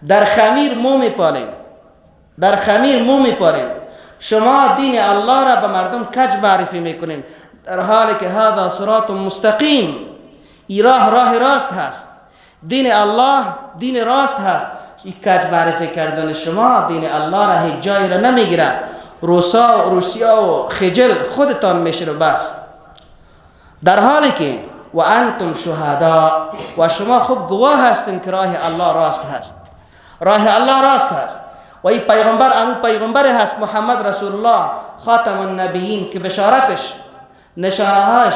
در خمیر مو میپالین، در خمیر مو میپالین. شما دین الله را به مردم کج معرفی میکنین، در حالی که هذا صراط مستقیم، این راه راست هست. دین الله دین راست هست. این کج معرفی کردن شما دین الله را هیچ جایی را نمیگیره. روسیا و خجل خودتان میشه و بس. در حالی که و انتم شهدا، و شما خوب گواه هستین که راه الله راست هست. راه الله راست هست و این پیغمبر امو پیغمبر هست، محمد رسول الله خاتم النبیین، که بشارتش، نشانهاش،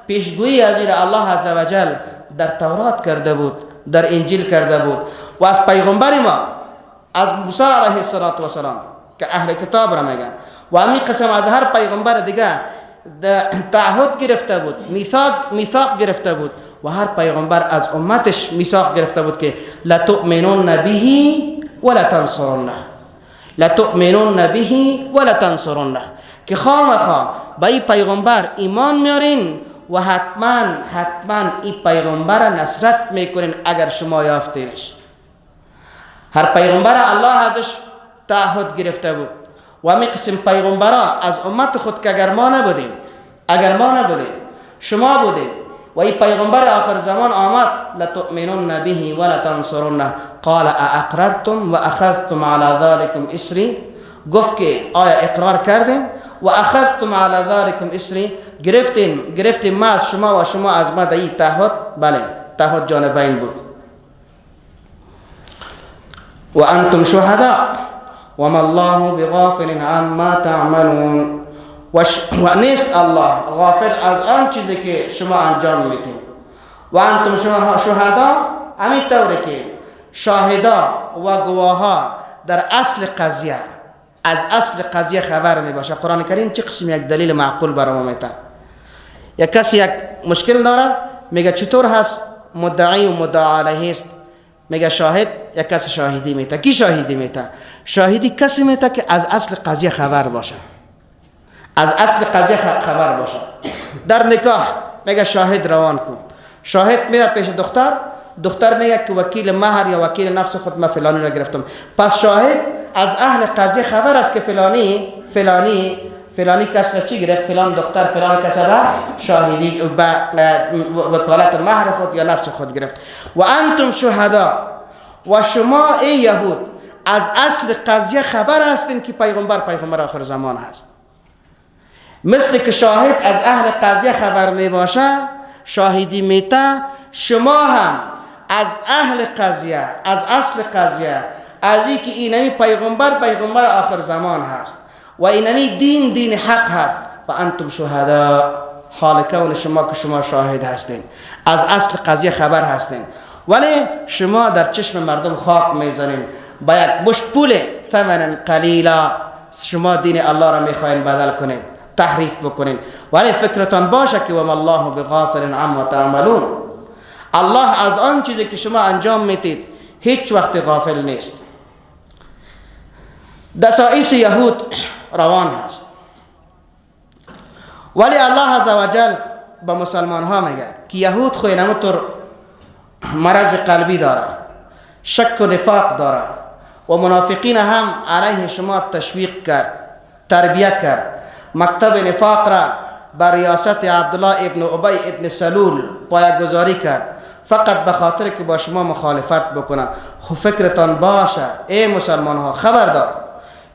پیشگویی از این الله عزوجل در تورات کرده بود، در انجیل کرده بود. و از پیغمبر ما، از موسی علیه السلام که اهل کتاب را میگن، و همین قسم از هر پیغمبر دیگه تعهد گرفته بود، میثاق گرفته بود، و هر پیغمبر از امتش میثاق گرفته بود که لتؤمنون به ولا تنصرونه، لتؤمنون به ولا تنصرونه، که خامخا به این پیغمبر ایمان میارین و حتما این پیغمبر نصرت میکنین اگر شما یافتینش. هر پیغمبر الله ازش تعهد گرفته بود و همین قسم پیغمبرا از امت خود که اگر ما نبودیم، شما بودیم و این پیغمبر آخر زمان آمد، لتؤمنون به ولا تنصرونه، قال اقررتم و اخذتم علی ذلکم اسری، گفت که آیا اقرار کردین و اخذتم علی ذلکم اسری، گرفتین ما از شما و شما از ما این تعهد؟ بله، تعهد جانبین بود. و انتم شهدا وما الله بغافل عما تعملون، و نیست الله غافل از آن چیزی که شما انجام میدین. و انتم شهدا، همین طوری که شاهدا و گواها در اصل قضیه، از اصل قضیه خبر می باشه. قرآن کریم چه قسم یک دلیل معقول برای ما میده. یک کسی یک مشکل داره، میگه چطور هست مدعی و مدعا علیه است، میگه شاهد، یک کسی شاهدی میده. کی شاهدی میده؟ شاهدی کسی میده که از اصل قضیه خبر باشه، از اصل قضیه خبر باشه. در نکاح میگه شاهد روان کن، شاهد میره پیش دختر میگه که وکیل مهر یا وکیل نفس خود ما فلانی را گرفتم. پس شاهد از اهل قضیه خبر است که فلانی کس را چی گرفت، فلان دختر فلان کس را شاهدی وکالت مهر خود یا نفس خود گرفت. و انتم شهدا، و شما ای یهود از اصل قضیه خبر هستین که پیغمبر آخر زمان هست. مثل که شاهد از اهل قضیه خبر می باشه، شاهدی میته، شما هم از اهل قضیه، از اصل قضیه، از اینکه اینمی پیغمبر آخر زمان هست و اینمی دین حق هست. و انتم شهدا، حال کون شما که شما شاهد هستین، از اصل قضیه خبر هستین، ولی شما در چشم مردم خاک میزنین، با یک مشت پول ثمنا قلیلا شما دین الله را میخواین بدل کنین، تحریف بکنین. ولی فکرتان باشه که وما الله بغافل عما تعملون، الله از آن چیزی که شما انجام میدید هیچ وقت غافل نیست. دسائس یهود روان هست، ولی الله عزوجل با مسلمان ها میگه که یهود خو اینطور مرض قلبی داره، شک و نفاق داره و منافقین هم علیه شما تشویق کرد، تربیه کرد. مکتب نفاق را بر ریاست عبدالله ابن ابی ابن سلول پایه‌گذاری کرد، فقط به خاطر که با شما مخالفت بکنه. خب فکرتان باشه ای مسلمان ها، خبردار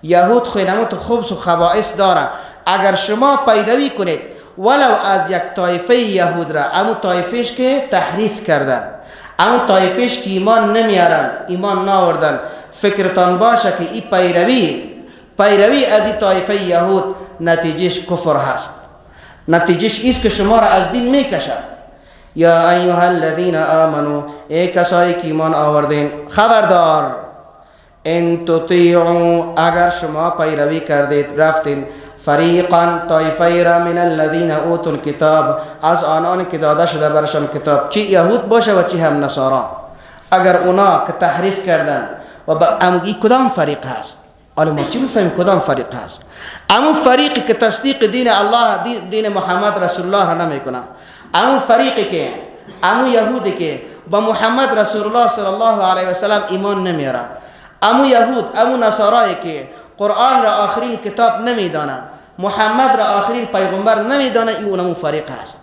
یهود خینمت خبث و خبائث داره. اگر شما پیروی کنید ولو از یک طایفه یهود را، امو طایفهش که تحریف کردن، امو طایفهش که ایمان نمیارن، ایمان ناوردن، فکرتان باشه که این پیروی از این طایفه یهود نتیجهش کفر هست، نتیجهش ایست که شما را از دین میکشه. یا ایها الذین آمنو، ای کسایی که ایمان آوردین، خبردار، ان تطیعوا، اگر شما پیروی کردید رفتین، فریقا طایفه را من الذین اوتوا الکتاب، از آنانی که داده شده برشان کتاب، چی یهود باشه و چی هم نصارا، اگر اونا که تحریف کردن و با کدام فریق هست؟ حالا ما چی بفهمیم کدام فریق هست؟ امون فریقی که تصدیق دین الله، دین محمد رسول الله را نمیکنه، امون فریقی که امون یهودی که با محمد رسول الله صلی الله علیه و سلم ایمان نمیاره، امون یهود امون نصارایی که قرآن را آخرین کتاب نمیدانه، محمد را آخرین پیغمبر نمیدانه، این امون فریق هست.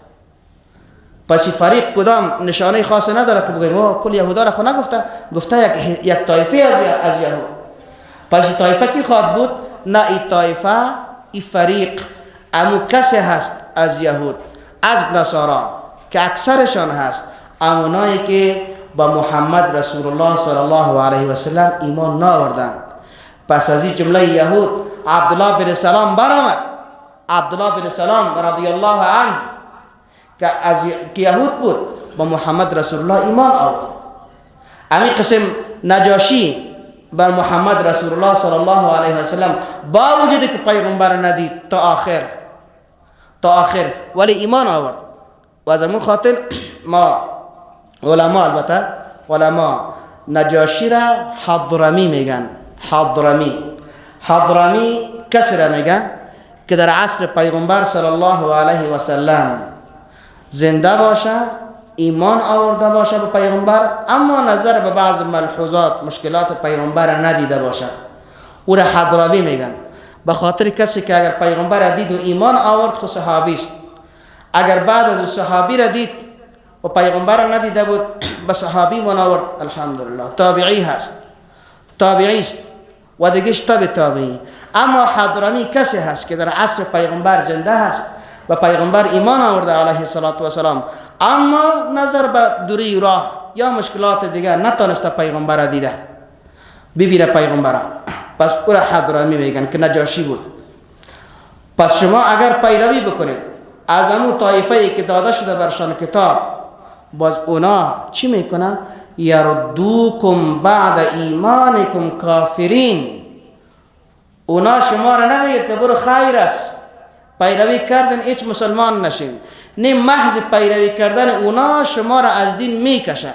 پس فریق کدام نشانه خاص نداره که بگیم ما کل یهودا را خود نگفته، گفته یک طایفه از یهود. پس طایفه کی خواد بود؟ نه، این طایفه، این فریق امو کسی هست از یهود، از نصارا که اکثرشان هست امونایی که با محمد رسول الله صلی الله علیه و سلم ایمان ناوردن. پس از این جمله یهود عبدالله بن سلام برآمد. عبدالله بن سلام رضی الله عنه که یهود بود، با محمد رسول الله ایمان آورد. امی قسم نجاشی بر محمد رسول الله صلی الله علیه و سلم با وجودی که پیغمبر ندید تا آخر ولی ایمان آورد. و از همون خاطر ما علما، البته علما نجاشی را حضرمی میگن. حضرمی کسی را میگن که در عصر پیغمبر صلی الله علیه و سلم زنده باشه، ایمان آورده باشه به پیغمبر، اما نظر به بعض ملحوظات مشکلات پیغمبر ندیده باشه، او را حضرمی میگن. به خاطر کسی که اگر پیغمبر دید و ایمان آورد خود صحابی است، اگر بعد از صحابی را دید و پیغمبر ندیده بود به صحابی ایمان آورد، الحمدلله تابعی هست، تابعی است و دیگه تبع تابعی. اما حضرمی کسی هست که در عصر پیغمبر زنده هست و پیغمبر ایمان آورده علیه السلام، اما نظر به دوری راه یا مشکلات دیگر نتونسته پیغمبر دیده ببینه پیغمبر، پس او را حضرمی میگن که نجاشی بود. پس شما اگر پیروی بکنید از همون طایفه‌ای که داده شده برشان کتاب، باز اونا چی میکنه؟ یردوکم بعد ایمانکم کافرین. اونا شما را نمیگه که برو خیر است، پیروی کردن هیچ مسلمان نشین، نه، محض پیروی کردن اونا شما را از دین میکشه،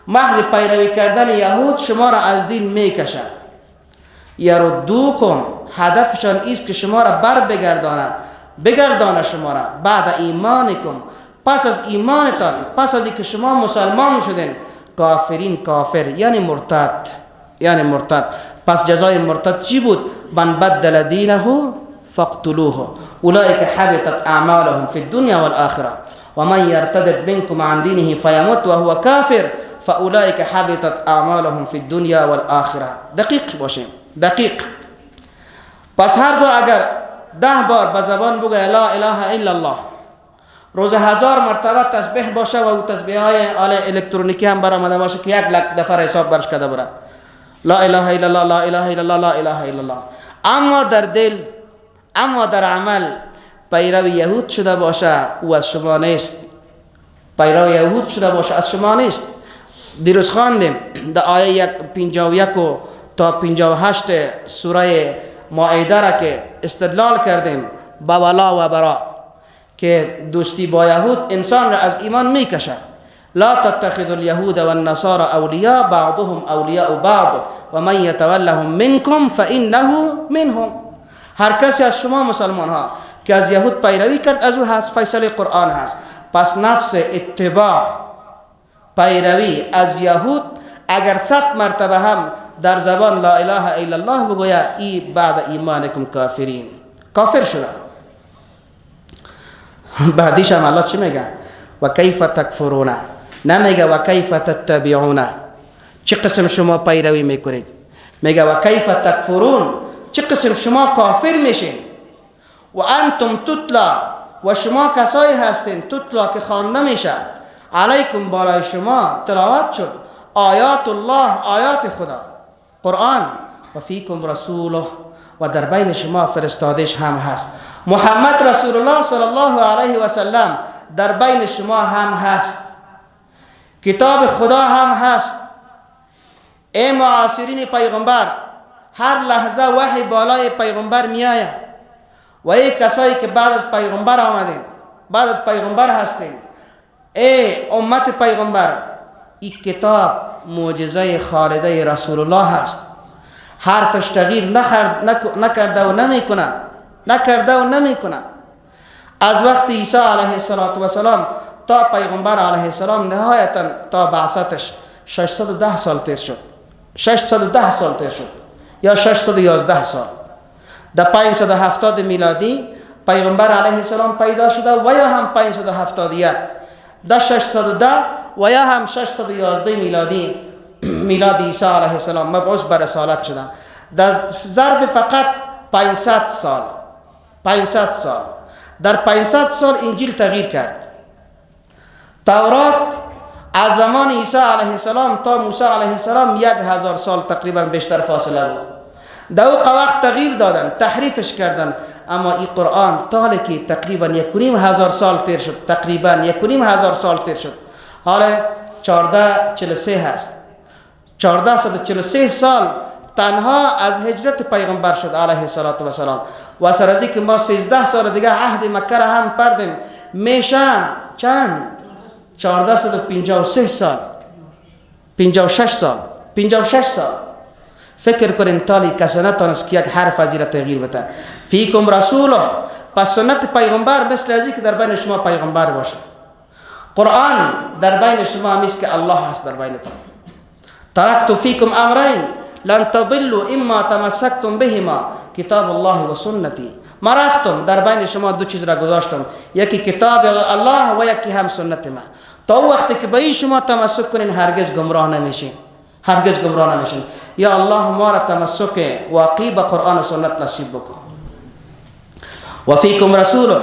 محض پیروی کردن یهود شما را از دین میکشه. یردوکم، هدفشان ایست که شما را بر بگردانه شما را بعد ایمانکم، پس از ایمانتان، پس از اینکه شما مسلمان شدین، کافرین، کافر یعنی مرتد. پس جزای مرتد چی بود؟ من بدل دینه فاقتلوه اولئک حبطت اعمالهم فی الدنیا والآخره ومن یرتد منکم عن دینه فیمت وهو کافر فاولئک حبطت اعمالهم فی الدنیا والآخره. دقیق باشیم، دقیق. پس هرگاه اگر 10 بار به زبان بگه لا اله الا الله، روز 1000 مرتبه تسبیح باشه و او تسبیح های الکترونیکی هم برآمده باشه که 1,00,000 دفعه حساب برش کرده بره، لا اله الا الله، لا اله الا الله، لا اله الا الله، اما در دل، اما در عمل پیرو یهود شده باشه او از شما نیست. پیرو یهود شده باشه از شما نیست. دیروز خواندیم در آیه 51 تا 58 سوره مائده را که استدلال کردیم با ولا و برا که دوستی با یهود انسان را از ایمان میکشه. لا تتخذوا اليهود والنصارى اولیاء بعضهم اولیاء بعض و من یتولهم منکم فانه منهم. هر کسی از شما مسلمان ها که از یهود پیروی کرد از او هست، فیصله قرآن هست. پس نفس اتباع پیروی از یهود اگر 100 مرتبه هم در زبان لا اله الا الله بگویا، ای بعد ایمانکم کافرین، کافر شده. بعدیش هم الله چی میگه؟ و کیف تکفرون، نمیگه و کیف تتبعون، چه قسم شما پیروی میکنید، میگه و کیف تکفرون، چه قسم شما کافر میشین. و انتم تتلا، و شما کسایی هستین تتلا که خوانده میشه، علیکم بالای شما تلاوت شد آیات الله، آیات خدا قرآن، و فیکم رسوله، و در بین شما فرستادش هم هست. محمد رسول الله صلی الله علیه و سلم در بین شما هم هست، کتاب خدا هم هست. ای معاصرین پیغمبر، هر لحظه وحی بالای پیغمبر می آید و ای کسایی که بعد از پیغمبر آمدین، بعد از پیغمبر هستین، ای امت پیغمبر، این کتاب معجزه خالده رسول الله هست. حرفش تغییر نکرده و نمی کنه. از وقت عیسی علیه السلام تا پیغمبر علیه السلام نهایتا تا بعثتش 610 سال تیر شد. 610 سال تیر شد یا 611 سال. در 570 میلادی پیغمبر علیه السلام پیدا شده و یا هم 571. در 610 و یا هم 611 میلاد عیسی علیه السلام مبعوث به رسالت شده. در ظرف فقط 500 سال در 500 سال انجیل تغییر کرد. تورات از زمان عیسی علیه السلام تا موسی علیه السلام 1000 سال تقریبا بیشتر فاصله بود. در اون وقت تغییر دادن، تحریفش کردن. اما این قرآن تاله که تقریبا 1500 سال تیر شد، تقریبا 1500 سال تیر شد. حالا 1443 هست. 1443 سال تنها از هجرت پیغمبر شد علیه السلام و سر از اینکه ما 13 سال دیگه عهد مکه را هم پردیم، میشه چند؟ 1453 سال، 56 سال. فکر کنین تالی کسی نتونست که یک حرف از این تغییر بده. فیکم رسوله، پس سنت پیغمبر مثل ازی که در بین شما پیغمبر باشه. قرآن در بین شما همیست که الله هست در بینتان. ترکت فیکم امرین لن تضلوا اما تمسکتم بهما کتاب الله و سنتی. ما رفتم در بین شما دو چیز را گذاشتم، یکی کتاب الله و یکی هم سنت ما. تا وقتی که به این شما تمسک کنین هرگز گمراه نمیشین. یا الله ما را تمسک واقعی به قرآن و سنت نصیب بکن. و فیکم رسوله،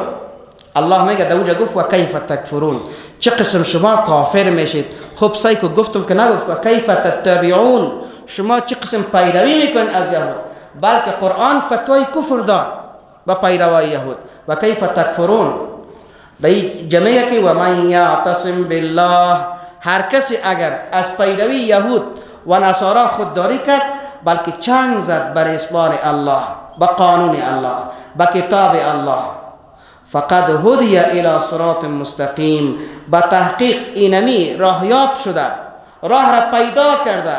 الله میگه در اونجا گفت و کیف تکفرون، چه قسم شما کافر میشید. خب سایکو گفتم که نگفت و کیف تتبعون، شما چه قسم پیروی میکنید از یهود، بلکه قرآن فتوای کفر داد و پیروای یهود. و کیف تکفرون در جمعه که و من یعتصم بالله، هر کسی اگر از پیروی یهود و نصارا خودداری کرد، بلکه چنگ زد بر اسمان الله، با قانون الله، با کتاب الله، فقد هدی الی صراط مستقیم، با تحقیق اینمی راهیاب شده، راه را پیدا کرده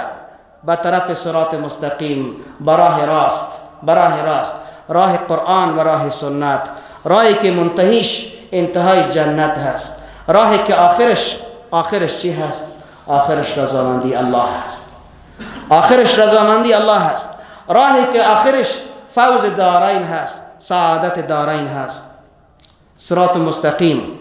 به طرف صراط مستقیم، براه راست، راه قرآن و راه سنت، راهی که منتهیش انتهای جنت هست، راهی که آخرش چی هست؟ آخرش رضامندی الله هست. راهی که آخرش فوز دارین هست، سعادت دارین هست. صراط مستقیم.